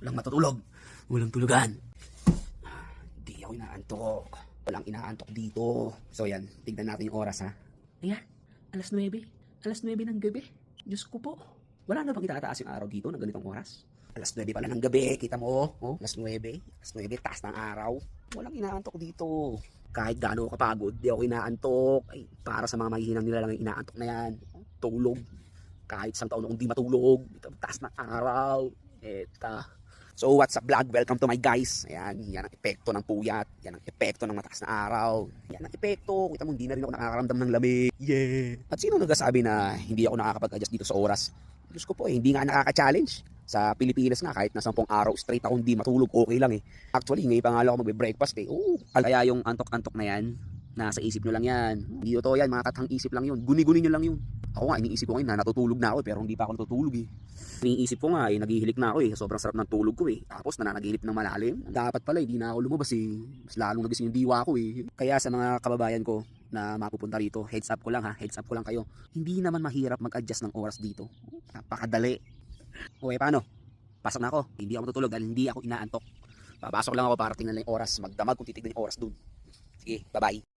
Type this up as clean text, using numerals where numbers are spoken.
Walang matutulog. Walang tulugan. Hindi ako inaantok. Walang inaantok dito. So yan, tignan natin yung oras ha. Ayan, alas 9. Alas 9 ng gabi. Diyos ko po. Wala na bang itataas yung araw dito ng ganitong oras? Alas 9 pala ng gabi. Kita mo, oh, alas 9. Alas 9, taas ng araw. Walang inaantok dito. Kahit gaano ako kapagod, di ako inaantok. Ay, para sa mga mahihinang nila lang yung inaantok na yan. Tulog. Kahit isang taon akong di matulog. Taas ng araw. Eta. So what's up vlog? Welcome to my guys. Ayan, yan ang epekto ng puyat. Yan ang epekto ng mataas na araw. Yan ang epekto. Kita mo, hindi na rin ako nakakaramdam ng lamig. Yeah. At sino nagsasabi na hindi ako nakakapag-adjust dito sa oras? Diyos ko po, hindi nga nakaka-challenge. Sa Pilipinas nga, kahit na 10 araw straight ako hindi matulog, okay lang eh. Actually, ngayon pa nga lang ako magbe-breakfast eh. Kaya yung antok-antok na yan, nasa isip nyo lang yan. Hindi totoo yan, mga katang isip lang yun. Guni-guni nyo lang yun. Ako nga, iniisip ko ngayon na natutulog na ako pero hindi pa ako natutulog eh. Iniisip ko nga eh, naghihilik na ako eh. Sobrang sarap ng tulog ko eh. Tapos nananaginip ng malalim. Dapat pala, hindi na ako lumabas eh. Mas lalong nagising yung diwa ko eh. Kaya sa mga kababayan ko na mapupunta rito, heads up ko lang ha, heads up ko lang kayo. Hindi naman mahirap mag-adjust ng oras dito. Napakadali. Okay, paano? Pasok na ako. Hindi ako matutulog dahil hindi ako inaantok. Papasok lang ako para tingnan lang yung oras. Magdamag kung titignan yung oras dun. Sige, bye-bye.